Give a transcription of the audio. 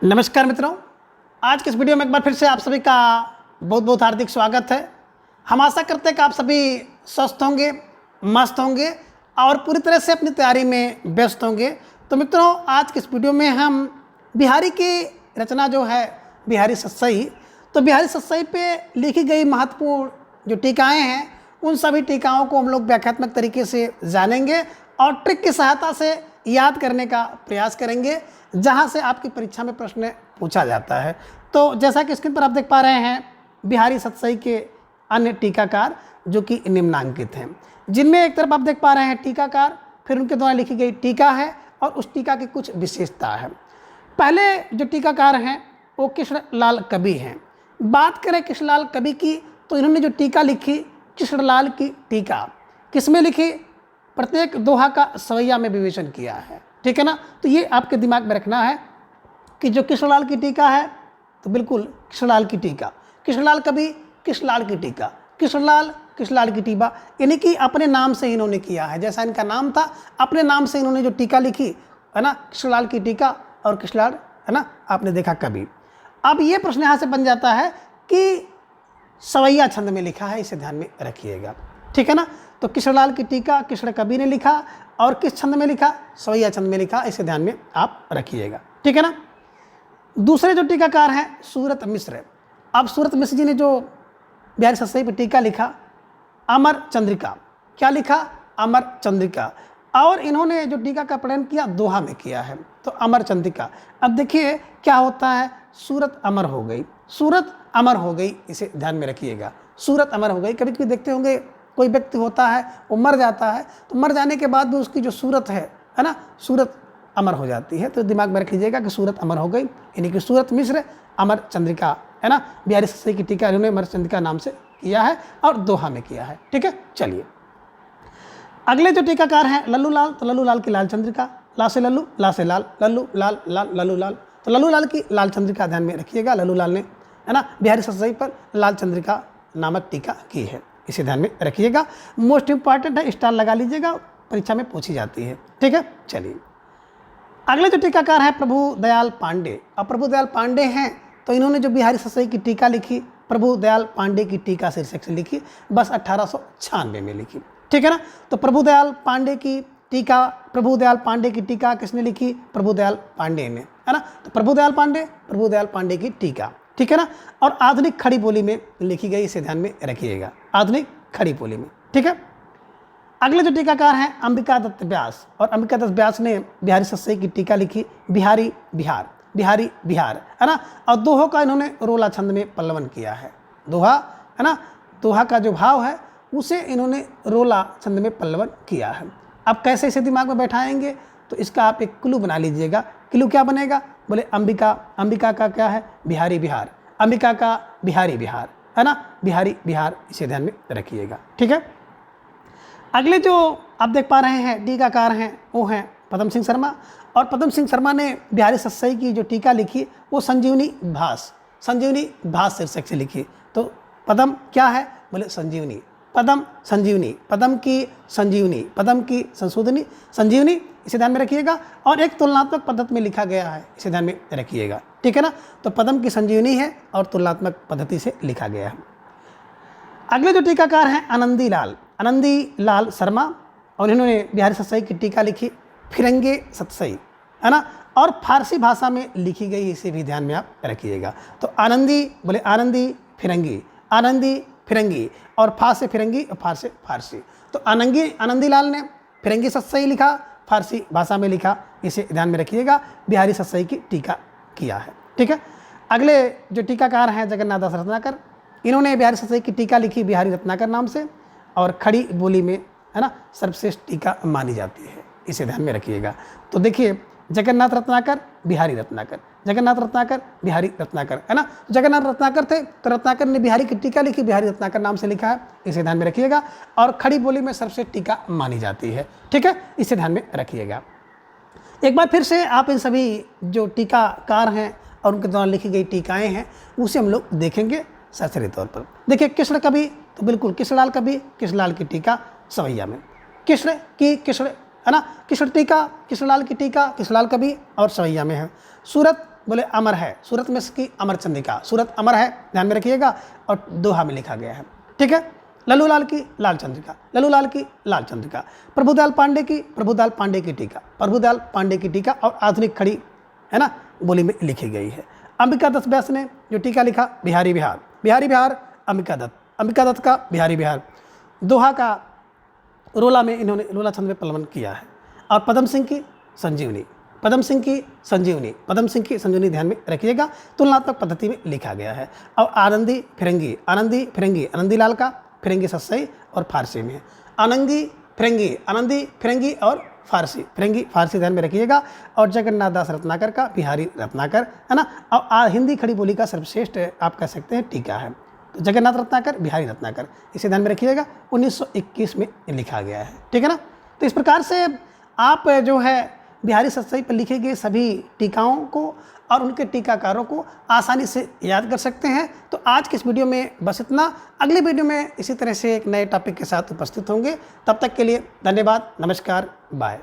नमस्कार मित्रों, आज के इस वीडियो में एक बार फिर से आप सभी का बहुत बहुत हार्दिक स्वागत है। हम आशा करते हैं कि आप सभी स्वस्थ होंगे, मस्त होंगे और पूरी तरह से अपनी तैयारी में व्यस्त होंगे। तो मित्रों, आज के इस वीडियो में हम बिहारी की रचना जो है बिहारी सतसई, तो बिहारी सतसई पे लिखी गई महत्वपूर्ण जो टीकाएँ हैं उन सभी टीकाओं को हम लोग व्याख्यात्मक तरीके से जानेंगे और ट्रिक की सहायता से याद करने का प्रयास करेंगे, जहां से आपकी परीक्षा में प्रश्न पूछा जाता है। तो जैसा कि स्क्रीन पर आप देख पा रहे हैं, बिहारी सतसई के अन्य टीकाकार जो कि निम्नांकित हैं, जिनमें एक तरफ आप देख पा रहे हैं टीकाकार, फिर उनके द्वारा लिखी गई टीका है और उस टीका की कुछ विशेषता है। पहले जो टीकाकार हैं वो कृष्णलाल कवि हैं। बात करें कृष्णलाल कवि की, तो इन्होंने जो टीका लिखी कृष्णलाल की टीका किसमें लिखी? प्रत्येक दोहा का सवैया में विवेचन किया है, ठीक है ना। तो ये आपके दिमाग में रखना है कि जो कृष्णलाल की टीका है तो बिल्कुल कृष्णलाल की टीका, कृष्णलाल कवि कृष्णलाल की टीका, कृष्णलाल की टीका, यानी कि अपने नाम से इन्होंने किया है। जैसा इनका नाम था, अपने नाम से इन्होंने जो टीका लिखी है ना, कृष्णलाल की टीका और कृष्णलाल है ना, आपने देखा कवि। अब ये प्रश्न यहाँ से बन जाता है कि सवैया छंद में लिखा है, इसे ध्यान में रखिएगा, ठीक है ना। तो कृष्णलाल की टीका कृष्ण कवि ने लिखा और किस छंद में लिखा? सवैया छंद में लिखा, इसे ध्यान में आप रखिएगा, ठीक है ना। दूसरे जो टीकाकार हैं सूरत मिश्र। अब सूरत मिश्र जी ने जो बिहारी सतसई पर टीका लिखा अमर चंद्रिका, क्या लिखा? अमर चंद्रिका। और इन्होंने जो टीका का प्रणयन किया दोहा में किया है, तो अमर चंद्रिका। अब देखिए क्या होता है, सूरत अमर हो गई, सूरत अमर हो गई, इसे ध्यान में रखिएगा, सूरत अमर हो गई। कभी कभी देखते होंगे कोई व्यक्ति होता है वो मर जाता है, तो मर जाने के बाद भी उसकी जो सूरत है ना, सूरत अमर हो जाती है। तो दिमाग में रख लीजिएगा कि सूरत अमर हो गई, यानी कि सूरत मिश्र अमर चंद्रिका है ना, बिहारी सतसई की टीका इन्होंने अमर चंद्रिका नाम से किया है और दोहा में किया है, ठीक है। चलिए अगले जो टीकाकार हैं लल्लू लाल, तो लल्लू लाल की लाल चंद्रिका, ला से लल्लू ला से लाल, लल्लू लाल लाल लल्लू लाल, तो लल्लू लाल की लाल चंद्रिका ध्यान में रखिएगा। लल्लू लाल ने है ना बिहारी सतसई पर लाल चंद्रिका नामक टीका की है, इसे ध्यान में रखिएगा। मोस्ट इंपॉर्टेंट है, स्टार लगा लीजिएगा, परीक्षा में पूछी जाती है, ठीक है। चलिए अगले जो टीकाकार हैं प्रभु दयाल पांडे। अब प्रभु दयाल पांडे हैं तो इन्होंने जो बिहारी सतसई की टीका लिखी प्रभु दयाल पांडे की टीका शीर्षक से लिखी, बस 1896 में लिखी, ठीक है ना। तो प्रभु दयाल पांडे की टीका, प्रभु दयाल पांडे की टीका किसने लिखी? प्रभु दयाल पांडे ने, है ना। तो प्रभु दयाल पांडे की टीका, ठीक है ना। और आधुनिक खड़ी बोली में लिखी गई, इसे ध्यान में रखिएगा, आधुनिक खड़ी बोली में, ठीक है। अगले जो टीकाकार हैं अंबिका दत्त व्यास, और अंबिका दत्त व्यास ने बिहारी सतसई की टीका लिखी बिहारी बिहार, है ना। और दोहों का इन्होंने रोला छंद में पल्लवन किया है, दोहा है ना, दोहा का जो भाव है उसे इन्होंने रोला छंद में पल्लवन किया है। अब कैसे इसे दिमाग में बैठाएंगे? तो इसका आप एक क्लू बना लीजिएगा। क्लू क्या बनेगा? बोले अंबिका का क्या है? बिहारी बिहार, अंबिका का बिहारी बिहार, है ना, बिहारी बिहार, इसे ध्यान में रखिएगा, ठीक है। अगले जो आप देख पा रहे हैं टीकाकार हैं वो हैं पदम सिंह शर्मा, और पदम सिंह शर्मा ने बिहारी सतसई की जो टीका लिखी वो संजीवनी भास शीर्षक से लिखी। तो पदम क्या है? बोले संजीवनी, पदम संजीवनी, पदम की संशोधनी संजीवनी, इसे ध्यान में रखिएगा। और एक तुलनात्मक पद्धति में लिखा गया है, इसे ध्यान में रखिएगा, ठीक है ना। तो पदम की संजीवनी है और तुलनात्मक पद्धति से लिखा गया है। अगले जो टीकाकार हैं आनंदी लाल शर्मा, और इन्होंने बिहारी सतसई की टीका लिखी फिरंगे सतसई, है ना, और फारसी भाषा में लिखी गई, इसे भी ध्यान में आप रखिएगा। तो आनंदी बोले आनंदी फिरंगी, और फा से फिरंगी और फार से फारसी। तो आनंदी लाल ने फिरंगी सतसई लिखा, फारसी भाषा में लिखा, इसे ध्यान में रखिएगा। बिहारी सतसई की टीका किया है, ठीक है। अगले जो टीकाकार हैं जगन्नाथ दास रत्नाकर, इन्होंने बिहारी सतसई की टीका लिखी बिहारी रत्नाकर नाम से, और खड़ी बोली में है ना सर्वश्रेष्ठ टीका मानी जाती है, इसे ध्यान में रखिएगा। तो देखिए जगन्नाथ रत्नाकर बिहारी रत्नाकर, जगन्नाथ रत्नाकर बिहारी रत्नाकर, है ना। जगन्नाथ रत्नाकर थे तो रत्नाकर ने बिहारी की टीका लिखी, बिहारी रत्नाकर नाम से लिखा है, इसे ध्यान में रखिएगा। और खड़ी बोली में सर्वश्रेष्ठ टीका मानी जाती है, ठीक है, इसे ध्यान में रखिएगा। एक बार फिर से आप इन सभी जो टीकाकार हैं और उनके द्वारा लिखी गई टीकाएँ हैं उसे हम लोग देखेंगे सरसरी तौर पर। देखिए कृष्ण कवि, तो बिल्कुल कृष्णलाल कवि, कृष्णलाल की टीका सवैया में, कृष्ण है ना, कृष्ण टीका कृष्णलाल की टीका कृष्णलाल कवि और सवैया में है। सूरत बोले अमर है, सूरत में इसकी अमर चंद्रिका, सूरत अमर है, ध्यान में रखिएगा, और दोहा में लिखा गया है। ठीक है। लल्लूलाल की लाल चंद्रिका, लल्लूलाल की लाल चंद्रिका। प्रभुदयाल पांडे की, प्रभुदयाल पांडे की टीका, प्रभुदयाल पांडे की टीका और आधुनिक खड़ी है ना बोली में लिखी गई है। अंबिका दत्त व्यास ने जो टीका लिखा, बिहारी बिहार, बिहारी बिहार अंबिका दत्त, अंबिका दत्त का बिहारी बिहार। दोहा का रोला में इन्होंने रोला छंद में पल्लवन किया है। और पदम सिंह की संजीवनी, पदम सिंह की संजीवनी, पदम सिंह की संजीवनी ध्यान में रखिएगा, तुलनात्मक पद्धति में लिखा गया है। और आनंदी फिरंगी, आनंदी फिरंगी, आनंदी लाल का फिरंगी सत्सई और फारसी में है। आनंदी फिरंगी, आनंदी फिरंगी और फारसी, फिरंगी फारसी ध्यान में रखिएगा। और जगन्नाथ दास रत्नाकर का बिहारी रत्नाकर है ना। और हिंदी खड़ी बोली का सर्वश्रेष्ठ आप कह सकते हैं टीका है। तो जगन्नाथ रत्नाकर, बिहारी रत्नाकर, इसे ध्यान में रखिएगा, 1921 में लिखा गया है। ठीक है ना। तो इस प्रकार से आप जो है बिहारी सत्सई पर लिखे गए सभी टीकाओं को और उनके टीकाकारों को आसानी से याद कर सकते हैं। तो आज के इस वीडियो में बस इतना। अगले वीडियो में इसी तरह से एक नए टॉपिक के साथ उपस्थित होंगे। तब तक के लिए धन्यवाद, नमस्कार, बाय।